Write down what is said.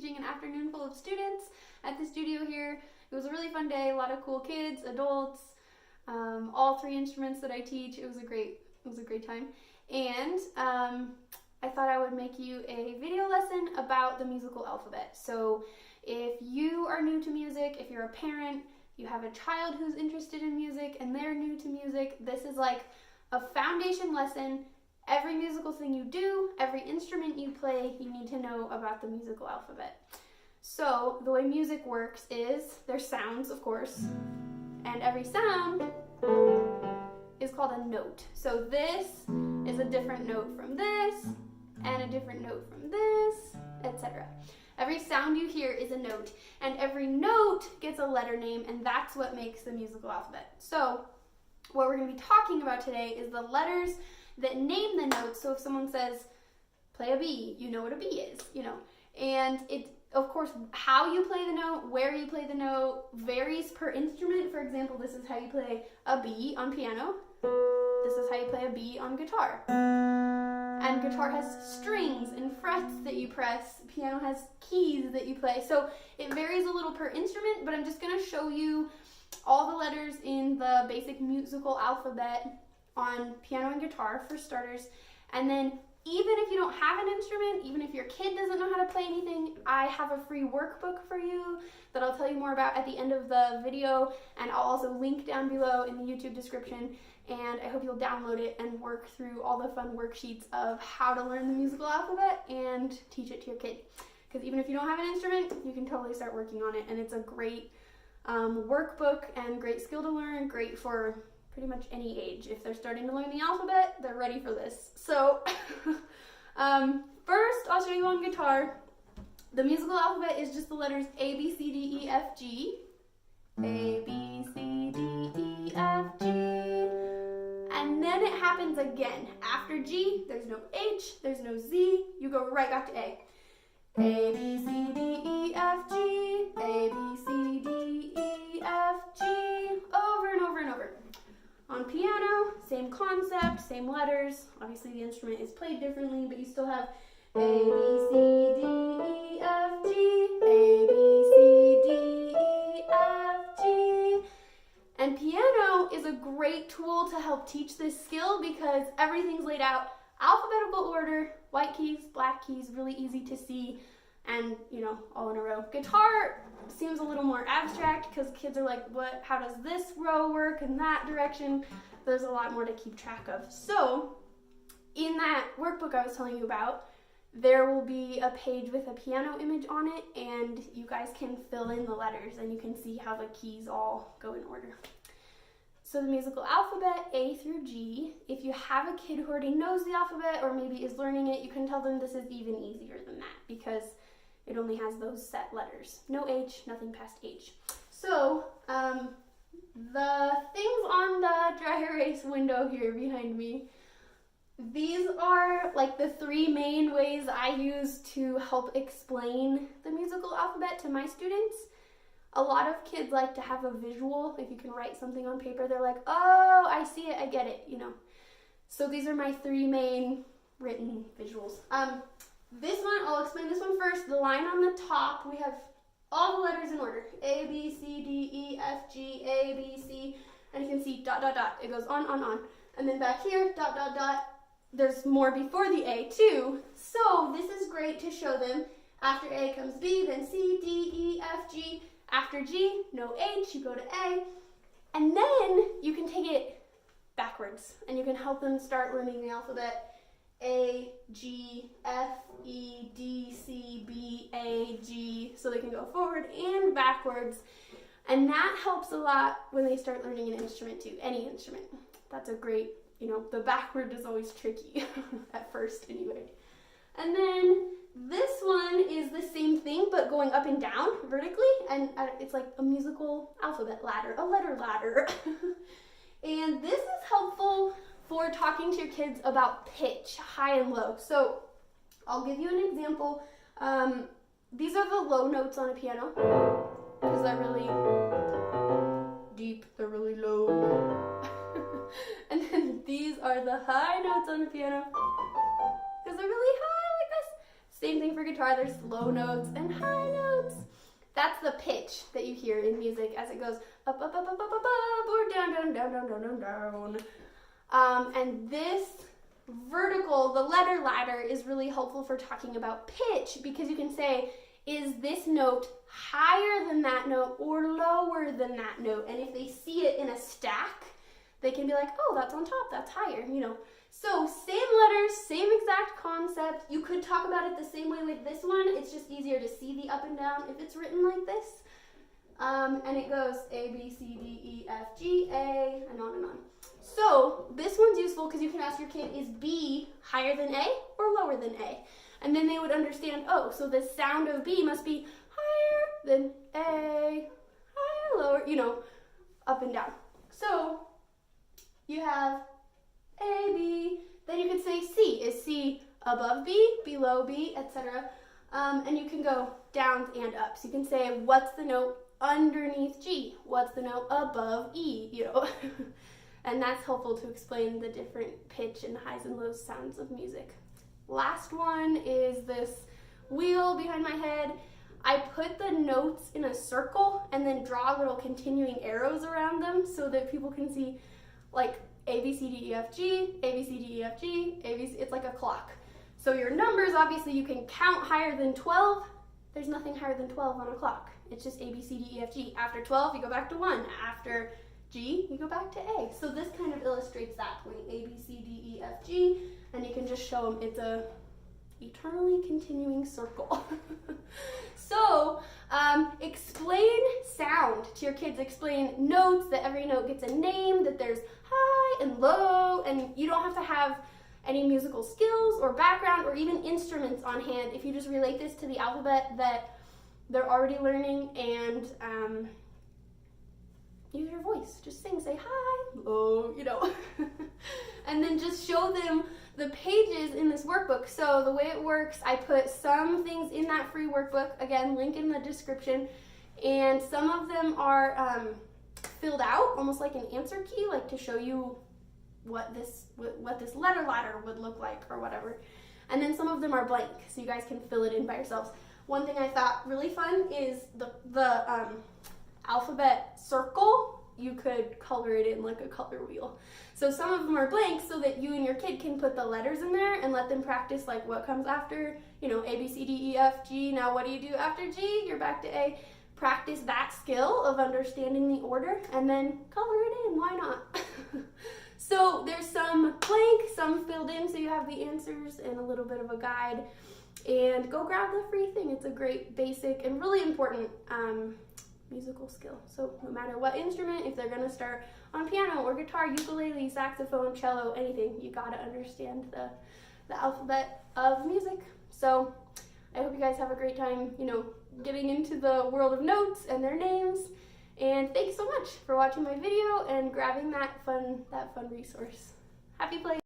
teaching an afternoon full of students at the studio here. It was a really fun day, a lot of cool kids, adults, all 3 instruments that I teach. It was a great time. And I thought I would make you a video lesson about the musical alphabet. So if you are new to music, if you're a parent, you have a child who's interested in music and they're new to music, this is like a foundation lesson. Every musical thing you do, every instrument you play, you need to know about the musical alphabet. So the way music works is there's sounds, of course, and every sound is called a note. So this is a different note from this, and a different note from this, etc. Every sound you hear is a note, and every note gets a letter name, and that's what makes the musical alphabet. So what we're going to be talking about today is the letters that name the notes. So if someone says, play a B, you know what a B is, And it, of course, how you play the note, where you play the note, varies per instrument. For example, this is how you play a B on piano. This is how you play a B on guitar. And guitar has strings and frets that you press. Piano has keys that you play. So it varies a little per instrument, but I'm just going to show you all the letters in the basic musical alphabet on piano and guitar for starters. And then even if you don't have an instrument, even if your kid doesn't know how to play anything, I have a free workbook for you that I'll tell you more about at the end of the video, and I'll also link down below in the YouTube description, and I hope you'll download it and work through all the fun worksheets of how to learn the musical alphabet and teach it to your kid. Because even if you don't have an instrument, you can totally start working on it, and it's a great workbook and great skill to learn, great for pretty much any age. If they're starting to learn the alphabet, they're ready for this. So first I'll show you on guitar. The musical alphabet is just the letters A, B, C, D, E, F, G. A, B, C, D, E, F, G. And then it happens again. After G, there's no H, there's no Z. You go right back to A. A, B, C, D, E, F, G. A, B, C, D, E, F, G. Over and over and over. On piano, same concept, same letters. Obviously the instrument is played differently, but you still have A, B, C, D, E, F, G, A, B, C, D, E, F, G. And piano is a great tool to help teach this skill because everything's laid out alphabetical order, white keys, black keys, really easy to see, and all in a row. Guitar seems a little more abstract because kids are like, what, how does this row work in that direction? There's a lot more to keep track of. So in that workbook I was telling you about, there will be a page with a piano image on it, and you guys can fill in the letters and you can see how the keys all go in order. So the musical alphabet, A through G, if you have a kid who already knows the alphabet or maybe is learning it, you can tell them this is even easier than that because it only has those set letters. No H, nothing past H. So the things on the dry erase window here behind me, these are like the 3 main ways I use to help explain the musical alphabet to my students. A lot of kids like to have a visual. If you can write something on paper, they're like, oh, I see it, I get it, So these are my 3 main written visuals. This one, I'll explain this one first. The line on the top, we have all the letters in order. A, B, C, D, E, F, G, A, B, C, and you can see dot, dot, dot. It goes on. And then back here, dot, dot, dot. There's more before the A too. So this is great to show them. After A comes B, then C, D, E, F, G. After G, no H, you go to A. And then you can take it backwards and you can help them start learning the alphabet. A, G, F, E, D, C, B, A, G, so they can go forward and backwards. And that helps a lot when they start learning an instrument too, any instrument. That's a great, the backward is always tricky at first anyway. And then this one is the same thing, but going up and down vertically, and it's like a musical alphabet ladder, a letter ladder. And this is helpful for talking to your kids about pitch, high and low. So I'll give you an example. These are the low notes on a piano because they're really deep, they're really low. And then these are the high notes on the piano because they're really high like this. Same thing for guitar, there's low notes and high notes. That's the pitch that you hear in music as it goes up, up, up, up, up, up, up, or down, down, down, down, down, down, down. And this vertical, the letter ladder, is really helpful for talking about pitch, because you can say, is this note higher than that note or lower than that note? And if they see it in a stack, they can be like, oh, that's on top, that's higher, you know. So same letters, same exact concept. You could talk about it the same way with this one. It's just easier to see the up and down if it's written like this. And it goes A, B, C, D, E, F, G, A, and on and on. So this one's useful because you can ask your kid, is B higher than A or lower than A? And then they would understand, oh, so the sound of B must be higher than A, higher, lower, you know, up and down. So you have A, B, then you could say C. Is C above B, below B, etc.? And you can go down and up. So you can say, what's the note underneath G? What's the note above E, you know? And that's helpful to explain the different pitch and highs and lows sounds of music. Last one is this wheel behind my head. I put the notes in a circle and then draw little continuing arrows around them so that people can see, like, A, B, C, D, E, F, G, A, B, C, D, E, F, G, A, B, C, it's like a clock. So your numbers, obviously you can count higher than 12. There's nothing higher than 12 on a clock. It's just A, B, C, D, E, F, G. After 12, you go back to 1. After G, you go back to A. So this kind of illustrates that point, A, B, C, D, E, F, G, and you can just show them it's a eternally continuing circle. So explain sound to your kids. Explain notes, that every note gets a name, that there's high and low, and you don't have to have any musical skills or background or even instruments on hand if you just relate this to the alphabet that they're already learning, and use your voice. Just sing, say hi, low, you know. And then just show them the pages in this workbook. So the way it works, I put some things in that free workbook, again, link in the description, and some of them are filled out, almost like an answer key, like to show you what this letter ladder would look like or whatever. And then some of them are blank, so you guys can fill it in by yourselves. One thing I thought really fun is the alphabet circle. You could color it in like a color wheel. So some of them are blank so that you and your kid can put the letters in there and let them practice like what comes after, you know, A, B, C, D, E, F, G. Now what do you do after G? You're back to A. Practice that skill of understanding the order and then color it in. Why not? So there's some blank, some filled in, so you have the answers and a little bit of a guide. And go grab the free thing. It's a great basic and really important musical skill. So no matter what instrument, if they're gonna start on piano or guitar, ukulele, saxophone, cello, anything, you gotta understand the alphabet of music. So I hope you guys have a great time, you know, getting into the world of notes and their names. And thank you so much for watching my video and grabbing that fun resource. Happy play!